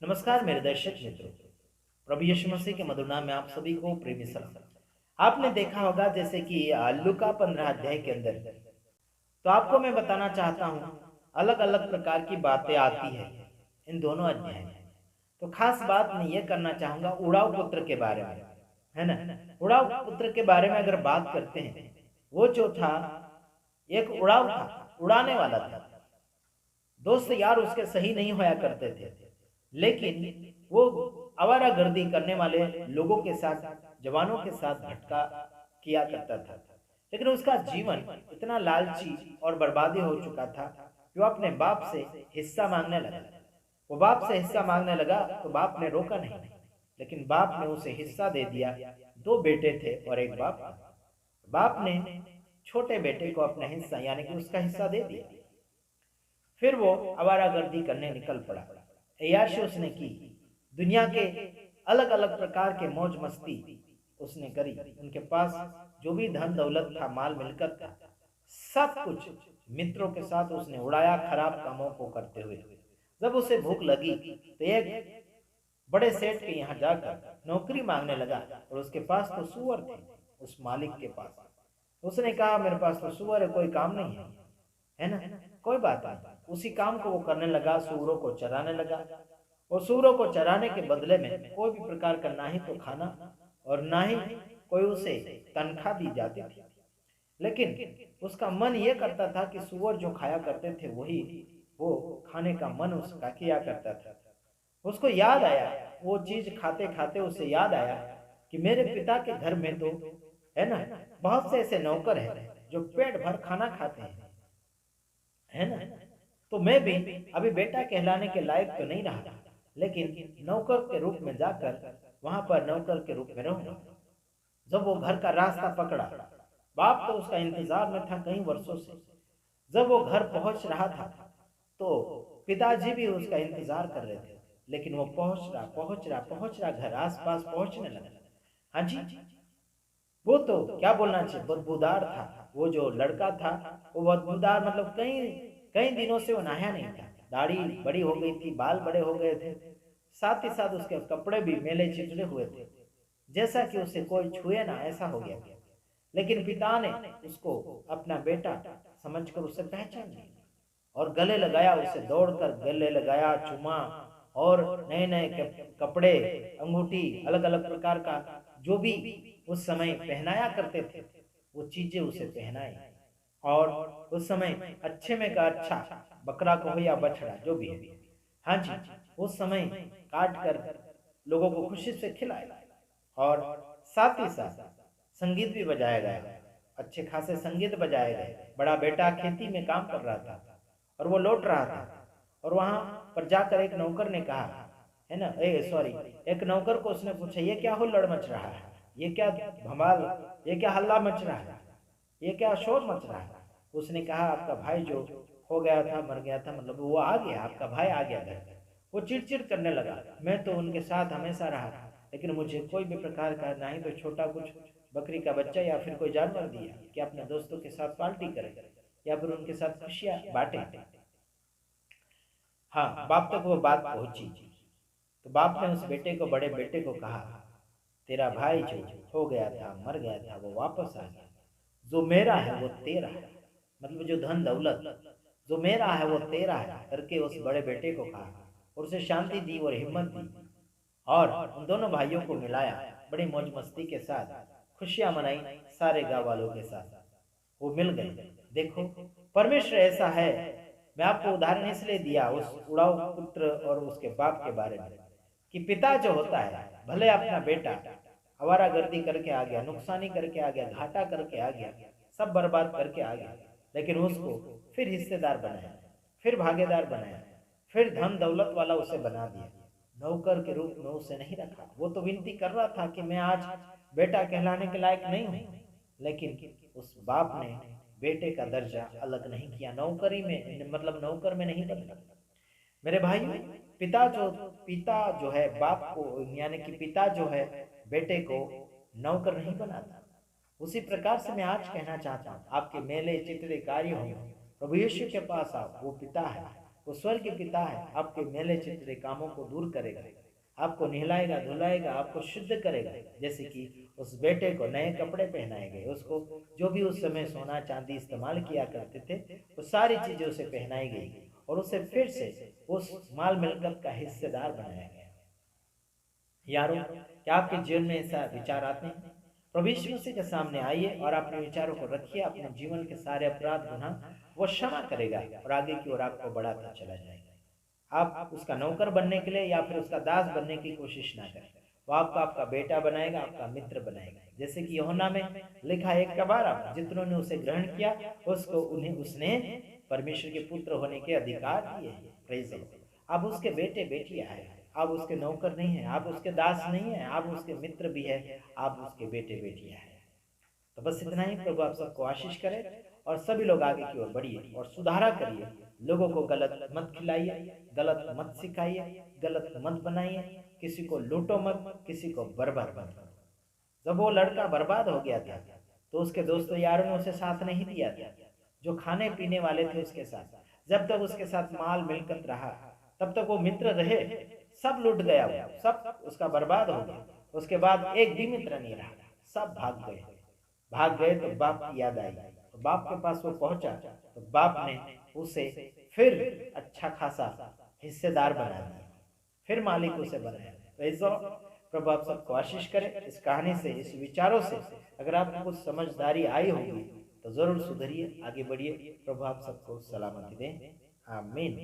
नमस्कार मेरे दर्शक मित्रों। प्रभु यीशु मसीह के मधुर नाम में आप सभी को प्रेमी सलाम। आपने देखा होगा जैसे कि लूका 15 अध्याय के अंदर तो आपको मैं बताना चाहता हूँ अलग अलग प्रकार की बातें आती है इन दोनों अध्याय में। तो खास बात मैं ये करना चाहूंगा उड़ाऊ पुत्र के बारे में, है ना। उड़ाऊ पुत्र के बारे में अगर बात करते हैं, वो जो था एक उड़ाऊ था, उड़ाने वाला था। दोस्त यार उसके सही नहीं होया करते थे, लेकिन वो आवारागर्दी करने वाले लोगों के साथ, जवानों के साथ भटका किया करता था। लेकिन उसका जीवन इतना लालची और बर्बादी हो चुका था कि वो अपने बाप से हिस्सा मांगने लगा। वो बाप से हिस्सा मांगने लगा तो बाप ने रोका नहीं, लेकिन बाप ने उसे हिस्सा दे दिया। दो बेटे थे और एक बाप था। बाप ने छोटे बेटे को अपना हिस्सा यानी कि उसका हिस्सा दे दिया। फिर वो आवारागर्दी करने निकल पड़ा। अय्याशी उसने की, दुनिया के अलग अलग प्रकार के मौज मस्ती उसने करी। उनके पास जो भी धन दौलत था, माल मिलकत था, सब कुछ मित्रों के साथ उसने उड़ाया, खराब कामों को करते हुए। जब उसे भूख लगी तो एक बड़े सेठ के यहाँ जाकर नौकरी मांगने लगा, और उसके पास तो सुअर थे। उस मालिक के पास उसने कहा मेरे पास तो सुअर है, कोई काम नहीं है ना, कोई बात नहीं। उसी काम को वो करने लगा, सूअरों को चराने लगा। और सूअरों को चराने के बदले में कोई भी प्रकार का ना ही तो खाना और ना ही कोई उसे तनख्वाह दी जाती थी। लेकिन उसका मन ये करता था कि सूअर जो खाया करते थे वही वो खाने का मन उसका किया करता था। उसको याद आया, वो चीज खाते खाते उसे याद आया कि मेरे पिता के घर में तो, है ना, बहुत से ऐसे नौकर हैं जो पेट भर खाना खाते हैं, है ना। तो मैं भी अभी बेटा कहलाने के लायक तो नहीं रहा, लेकिन नौकर के रूप में जाकर वहां पर नौकर के रूप में रहूंगा। जब वो घर का रास्ता पकड़ा, बाप तो उसका इंतजार में था कई वर्षों से। जब वो घर पहुंच रहा था तो पिताजी भी उसका इंतजार कर रहे थे। लेकिन वो पहुंच रहा घर, आस पास पहुंचने लगा। हाँ जी, वो तो क्या बोलना चाहिए, बदबूदार था। वो जो लड़का था वो बदबूदार, मतलब कई कई दिनों से वो नहाया नहीं था। दाढ़ी बड़ी हो गई थी, बाल बड़े हो गए थे, साथ ही साथ उसके कपड़े भी मैले चिथड़े हुए थे, जैसा कि उसे कोई छुए ना ऐसा हो गया था। लेकिन पिता ने उसको अपना बेटा समझकर उसे पहचान लिया और गले लगाया, उसे दौड़कर गले लगाया, चुमा। और नए नए कपड़े, अंगूठी, अलग अलग प्रकार का जो भी उस समय पहनाया करते थे वो चीजें उसे पहनाई। और उस समय अच्छे में का अच्छा बकरा कहो या बछड़ा जो भी है, हाँ जी, उस समय काट कर लोगों को खुशी से खिलाया। और साथ ही साथ संगीत भी बजाया गया, अच्छे खासे संगीत बजाए गए। बड़ा बेटा खेती में काम कर रहा था और वो लौट रहा था, और वहां पर जाकर एक नौकर ने कहा, है ना, ए सॉरी, एक नौकर को उसने पूछा ये क्या हुल्लड़ मच रहा है, ये क्या भमाल, ये क्या हल्ला मच रहा है, ये क्या शोर मच रहा है। उसने कहा आपका भाई जो हो गया था, मर गया था, मतलब वो आ गया, आपका भाई आ गया घर। वो चिड़चिड़ करने लगा, मैं तो उनके साथ हमेशा रहा, लेकिन मुझे कोई भी प्रकार का ना ही तो छोटा कुछ बकरी का बच्चा या फिर कोई जानवर दिया कि अपने दोस्तों के साथ पार्टी करें या फिर उनके साथ खुशियां बांटे। हाँ, बाप तक वो बात पहुंची तो बाप ने उस बेटे को, बड़े बेटे को कहा तेरा भाई जो हो गया था, मर गया था, वो वापस आ गया। जो मेरा है वो तेरा है, मतलब जो धन दौलत जो मेरा है वो तेरा है करके उस बड़े बेटे को कहा, और उसे शांति दी और हिम्मत दी। और उन दोनों भाइयों को मिलाया, बड़ी मौज मस्ती के साथ खुशियां मनाई सारे गांव वालों के साथ। वो मिल गए। देखो, परमेश्वर ऐसा है। मैं आपको उदाहरण इसलिए दिया उस उड़ाऊ पुत्र और उसके बाप के बारे में कि पिता जो होता है, भले अपना बेटा आवारागर्दी करके आ गया, नुकसानी करके आ गया, घाटा करके आ गया, सब बर्बाद करके आ गया, लेकिन उसको फिर हिस्सेदार बनाया, फिर भागीदार बनाया, फिर धन दौलत वाला उसे बना दिया। नौकर के रूप में उसे नहीं रखा। वो तो विनती कर रहा था कि मैं आज बेटा कहलाने के लायक नहीं हूं, लेकिन उस बाप ने बेटे का दर्जा अलग नहीं किया, नौकरी में, मतलब नौकर में नहीं बदला। मेरे भाई, पिता जो है बाप को, यानी कि पिता जो है बेटे को नौकर नहीं बनाता। उसी प्रकार से मैं आज कहना चाहता हूँ, आपके मेले चितड़े कार्य हो, प्रभु यीशु के पास आओ, वो पिता है। वो स्वर्ग के पिता है, आपके मेले चितरे कामों को दूर करेगा, आपको नहलाएगा धुलाएगा, आपको शुद्ध करेगा। जैसे कि उस बेटे को नए कपड़े पहनाए गए, उसको जो भी उस समय सोना चांदी इस्तेमाल किया करते थे वो सारी चीजें उसे पहनाई गई और उसे फिर से उस माल मिलकत का हिस्सेदार बनाया गया। यारों, क्या आपके जीवन में ऐसा विचार आते हैं? प्रभु यीशु मसीह के सामने आइए और अपने विचारों को रखिए। अपने जीवन के सारे अपराध गुनाह वो क्षमा करेगा और आगे की ओर आपको बढ़ाता चला जाएगा। आप उसका नौकर बनने के लिए या फिर उसका दास बनने की कोशिश ना करें। वो आपको आपका बेटा बनाएगा, आपका मित्र बनाएगा। जैसे कि यूहन्ना में लिखा है, एक बार जितनों ने उसे ग्रहण किया उसको उन्हें उसने परमेश्वर के पुत्र होने के अधिकार दिए। Praise the Lord. आप उसके बेटे बेटियां हैं, आप उसके नौकर नहीं हैं, आप उसके दास नहीं हैं, आप उसके मित्र भी हैं, आप उसके बेटे बेटियां हैं। तो बस इतना ही। प्रभु आप सबको आशीष करे और सभी लोग आगे की ओर बढ़िए और सुधारा करिए। लोगों को गलत मत खिलाइए, गलत मत सिखाइए, गलत मत बनाइए, किसी को लूटो मत, किसी को बर्बाद मत करो। जब वो लड़का बर्बाद हो गया था तो उसके दोस्तों यारों ने उसे साथ नहीं दिया था। जो खाने पीने वाले थे उसके साथ, जब तक उसके साथ माल मिलकत रहा तब तक वो मित्र रहे। सब लूट गया, वो सब उसका बर्बाद हो गया। उसके बाद एक भी मित्र नहीं रहा, सब भाग गए। भाग गए तो बाप की याद आई, तो बाप के पास वो पहुंचा तो बाप ने उसे फिर अच्छा खासा हिस्सेदार बना दिया, फिर मालिक उसे बनाया। तो प्रभु आप सबको आशीष करे। इस कहानी से, इस विचारों से अगर आपको कुछ समझदारी आई होगी तो जरूर सुधरिए, आगे बढ़िए। प्रभु आप सबको सलामती दें। आमीन।